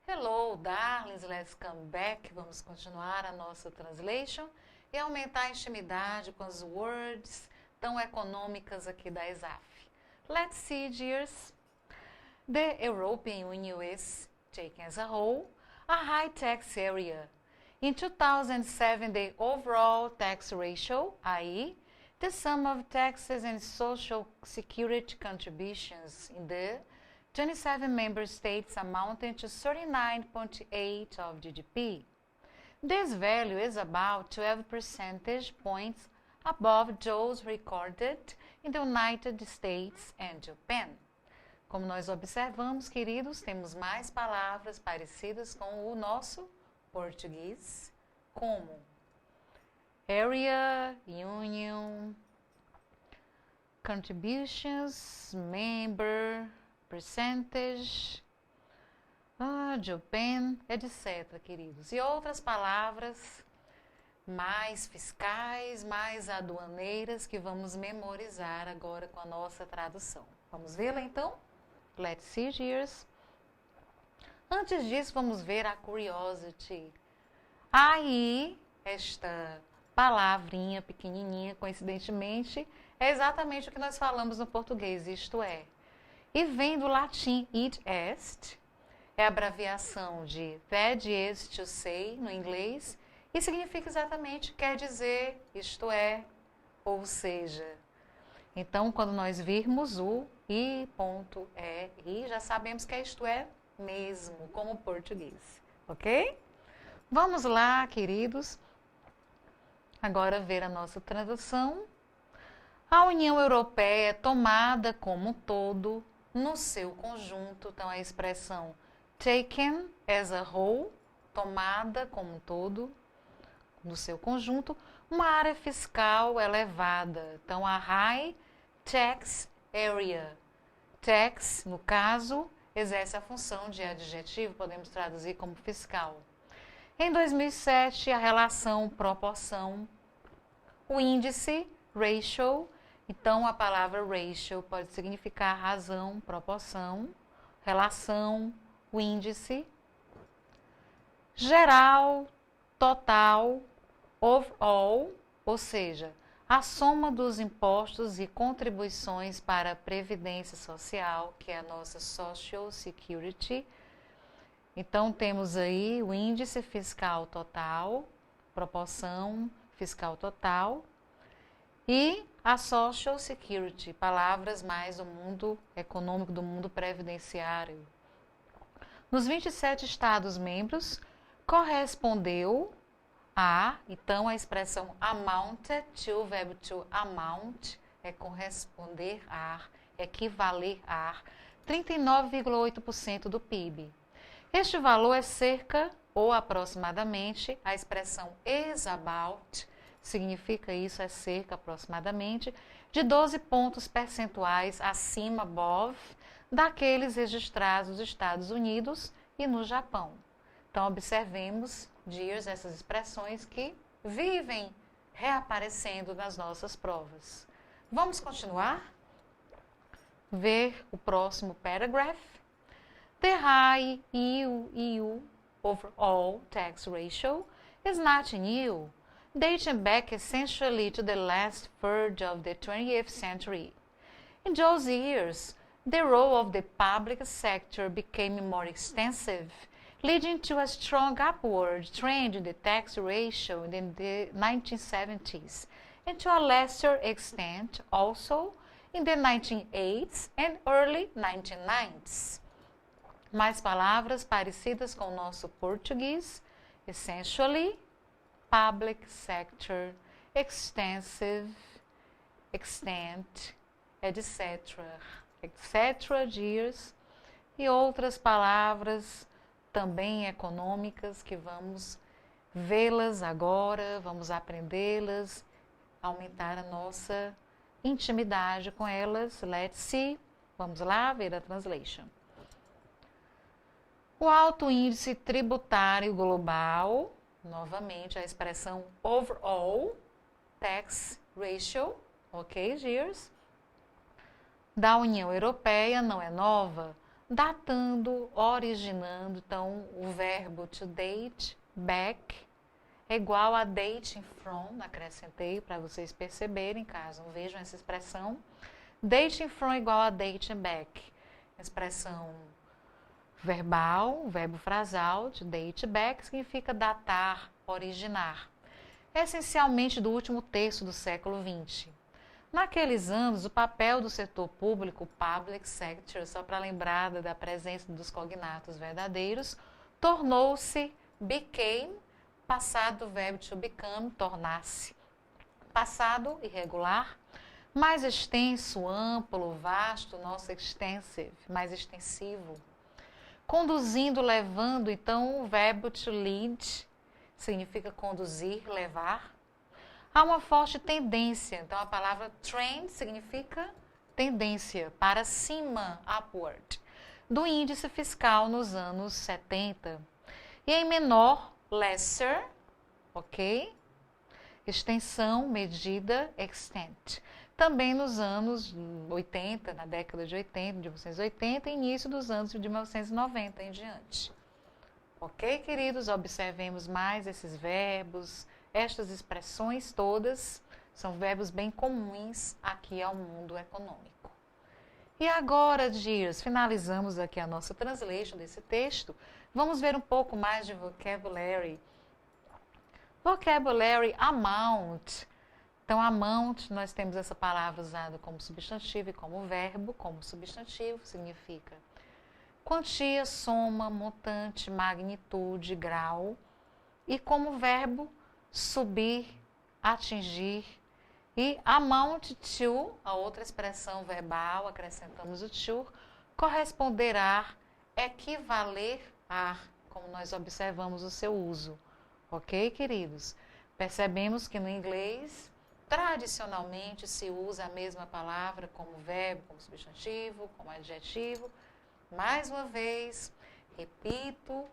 Hello, darlings, let's come back. Vamos continuar a nossa translation e aumentar a intimidade com as words tão econômicas aqui da ESAF. Let's see, dears. The European Union is, taken as a whole, a high tax area. In 2007, the overall tax ratio, i.e., the sum of taxes and social security contributions in the 27 member states amounted to 39.8% of GDP. This value is about 12 percentage points above those recorded in the United States and Japan. Como nós observamos, queridos, temos mais palavras parecidas com o nosso português, como area, union, contributions, member, percentage, Japan, etc., queridos. E outras palavras mais fiscais, mais aduaneiras, que vamos memorizar agora com a nossa tradução. Vamos vê-la, então? Let's see, dears. Antes disso, vamos ver a curiosity. Aí, esta palavrinha pequenininha, coincidentemente, é exatamente o que nós falamos no português, isto é. E vem do latim id est, é a abreviação de that is to say no inglês, e significa exatamente, quer dizer, isto é, ou seja. Então, quando nós virmos o i.e, já sabemos que é isto é mesmo, como português, ok? Vamos lá, queridos, agora ver a nossa tradução. A União Europeia é tomada como um todo, no seu conjunto, então a expressão taken as a whole, tomada como um todo, no seu conjunto, uma área fiscal elevada, então a high tax area. Tax, no caso, exerce a função de adjetivo, podemos traduzir como fiscal. Em 2007, a relação proporção, o índice ratio. Então, a palavra ratio pode significar razão, proporção, relação, o índice. Geral, total, overall, ou seja, a soma dos impostos e contribuições para a Previdência Social, que é a nossa Social Security. Então, temos aí o índice fiscal total, proporção fiscal total, e a Social Security, palavras mais do mundo econômico, do mundo previdenciário. Nos 27 Estados-membros, correspondeu a, então a expressão amounted to, o verbo to amount, é corresponder a, equivaler a 39,8% do PIB. Este valor é cerca, ou aproximadamente, a expressão is about, significa isso, é cerca aproximadamente, de 12 pontos percentuais acima, above, daqueles registrados nos Estados Unidos e no Japão. Então, observemos, dears, essas expressões que vivem reaparecendo nas nossas provas. Vamos continuar? Ver o próximo paragraph. The high EU overall tax ratio is not new, dating back essentially to the last third of the 20th century. In those years, the role of the public sector became more extensive, leading to a strong upward trend in the tax ratio in the 1970s, and to a lesser extent also in the 1980s and early 1990s. Mais palavras parecidas com o nosso português, essentially, public sector, extensive, extent, etc. Etc. Dears, e outras palavras também econômicas que vamos vê-las agora, vamos aprendê-las, aumentar a nossa intimidade com elas. Let's see. Vamos lá ver a translation. O alto índice tributário global, novamente a expressão overall tax ratio, ok, dears, da União Europeia não é nova, datando, originando. Então, o verbo to date, back, é igual a dating from, acrescentei para vocês perceberem, caso não vejam essa expressão. Dating from é igual a dating back. Expressão verbal, verbo frasal, to date back, significa datar, originar. Essencialmente do último terço do século XX. Naqueles anos, o papel do setor público, public sector, só para lembrar da presença dos cognatos verdadeiros, tornou-se, became, passado do verbo to become, tornar-se. Passado irregular, mais extenso, amplo, vasto, nosso extensive, mais extensivo. Conduzindo, levando, então o verbo to lead significa conduzir, levar. Há uma forte tendência, então a palavra trend significa tendência, para cima, upward, do índice fiscal nos anos 70. E em menor, lesser, ok? Extensão, medida, extent. Também nos anos 80, na década de 80, de 1980, e início dos anos de 1990 em diante. Ok, queridos? Observemos mais esses verbos, estas expressões todas são verbos bem comuns aqui ao mundo econômico. E agora, dears, finalizamos aqui a nossa translation desse texto. Vamos ver um pouco mais de vocabulary. Vocabulary amount. Então, amount, nós temos essa palavra usada como substantivo e como verbo. Como substantivo, significa quantia, soma, montante, magnitude, grau. E como verbo, subir, atingir. E amount to, a outra expressão verbal, acrescentamos o to, corresponderá, equivaler a, como nós observamos o seu uso. Ok, queridos? Percebemos que no inglês, tradicionalmente, se usa a mesma palavra como verbo, como substantivo, como adjetivo. Mais uma vez, repito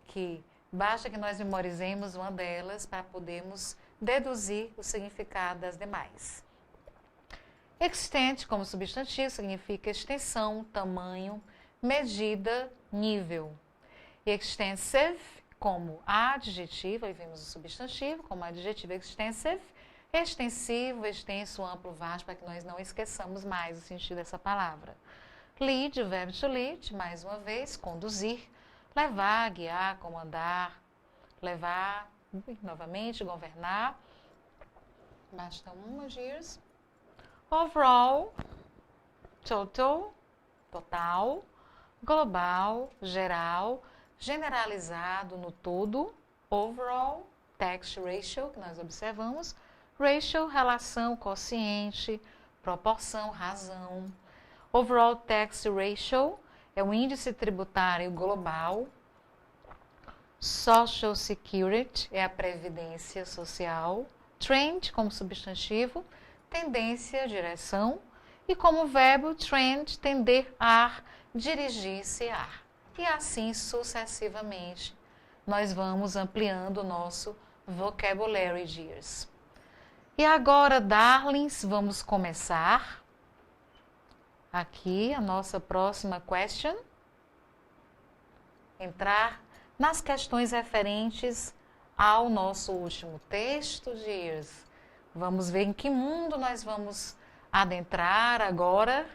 que basta que nós memorizemos uma delas para podermos deduzir o significado das demais. Extent, como substantivo, significa extensão, tamanho, medida, nível. E extensive, como adjetivo, aí vimos o substantivo, como adjetivo extensive, extensivo, extenso, amplo, vasto, para que nós não esqueçamos mais o sentido dessa palavra. Lead, o verbo to lead, mais uma vez, conduzir, levar, guiar, comandar, levar, novamente, governar. Basta uma, dears. Overall, total, total, global, geral, generalizado no todo, overall, tax ratio, que nós observamos, ratio, relação, quociente, proporção, razão. Overall tax ratio é o índice tributário global. Social security é a previdência social. Trend, como substantivo, tendência, direção. E como verbo, trend, tender a, dirigir-se a. E assim sucessivamente, nós vamos ampliando o nosso vocabulary, dears. E agora, darlings, vamos começar aqui a nossa próxima question. Entrar nas questões referentes ao nosso último texto, dears. Vamos ver em que mundo nós vamos adentrar agora,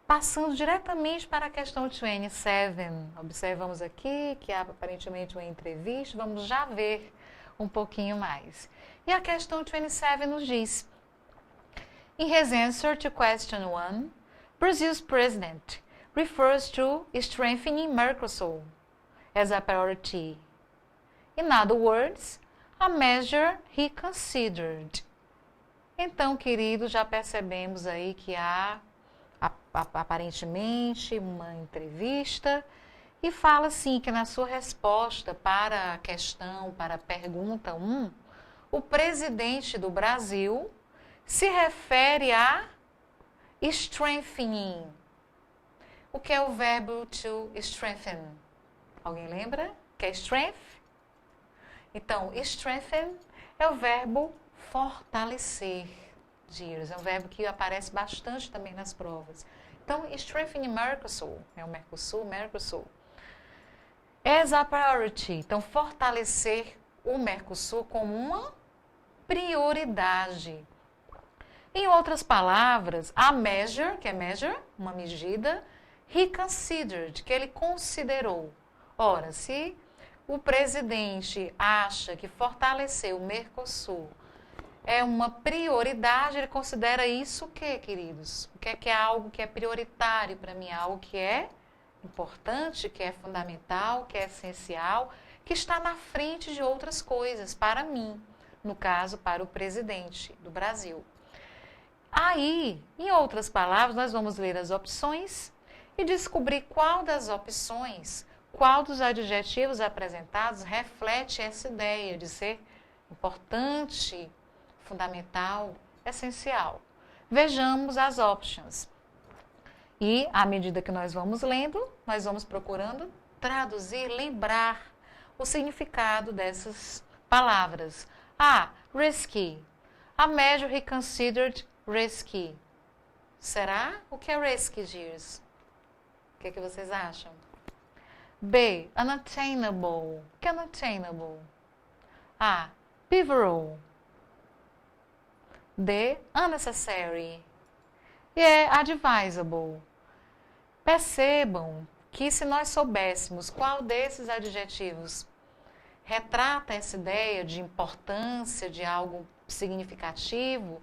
passando diretamente para a questão 27. Observamos aqui que há aparentemente uma entrevista, vamos já ver um pouquinho mais. E a questão 27 nos diz: In his answer to question 1, Brazil's president refers to strengthening Mercosur as a priority. In other words, a measure he considered. Então, queridos, já percebemos aí que há aparentemente uma entrevista e fala assim que na sua resposta para a questão, para a pergunta 1, o presidente do Brasil se refere a strengthening. O que é o verbo to strengthen? Alguém lembra? Que é strength? Então, strengthen é o verbo fortalecer, dears. É um verbo que aparece bastante também nas provas. Então, strengthening Mercosur, é o Mercosul. As a priority, então fortalecer o Mercosul como uma prioridade. Em outras palavras, a measure, que é measure, uma medida, he considered, que ele considerou. Ora, se o presidente acha que fortalecer o Mercosul é uma prioridade, ele considera isso o quê, queridos? O que é algo que é prioritário para mim? Algo que é importante, que é fundamental, que é essencial, que está na frente de outras coisas para mim, no caso, para o presidente do Brasil. Aí, em outras palavras, nós vamos ler as opções e descobrir qual das opções, qual dos adjetivos apresentados reflete essa ideia de ser importante, fundamental, essencial. Vejamos as options. E, à medida que nós vamos lendo, nós vamos procurando traduzir, lembrar o significado dessas palavras. Risky. A measure he considered risky. Será? O que é risky, Girs? O que vocês acham? B. Unattainable. O que é unattainable? A. Pivotal. D. Unnecessary. E é advisable. Percebam que se nós soubéssemos qual desses adjetivos retrata essa ideia de importância de algo significativo,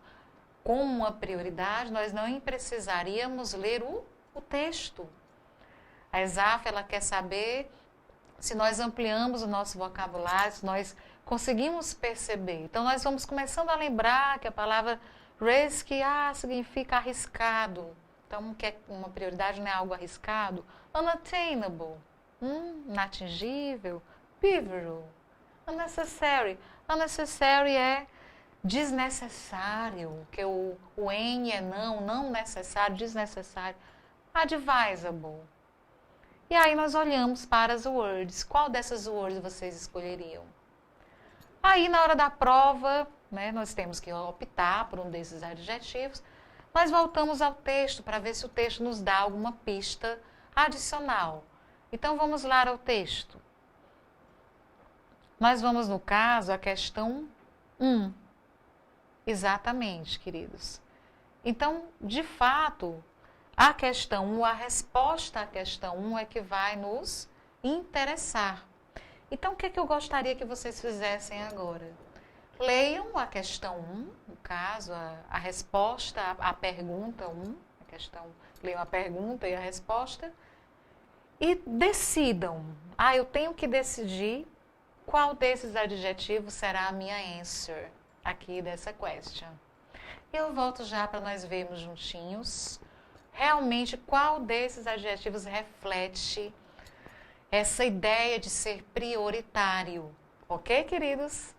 como uma prioridade, nós não precisaríamos ler o texto. A Exaf, ela quer saber se nós ampliamos o nosso vocabulário, se nós conseguimos perceber. Então, nós vamos começando a lembrar que a palavra risky significa arriscado. Então, que é uma prioridade não é algo arriscado. Unattainable, inatingível. Pivotal, unnecessary. Unnecessary é desnecessário, que o N é não necessário, desnecessário. Advisable. E aí nós olhamos para as words. Qual dessas words vocês escolheriam? Aí na hora da prova, né, nós temos que optar por um desses adjetivos. Nós voltamos ao texto para ver se o texto nos dá alguma pista adicional. Então vamos lá ao texto. Nós vamos, no caso, à questão 1. Exatamente, queridos. Então, de fato, a questão 1, a resposta à questão 1 é que vai nos interessar. Então, o que eu gostaria que vocês fizessem agora? Leiam a questão 1, no caso, a resposta, a pergunta 1, leiam a pergunta e a resposta, e decidam. Eu tenho que decidir qual desses adjetivos será a minha answer aqui dessa question. Eu volto já para nós vermos juntinhos realmente qual desses adjetivos reflete essa ideia de ser prioritário. Ok, queridos?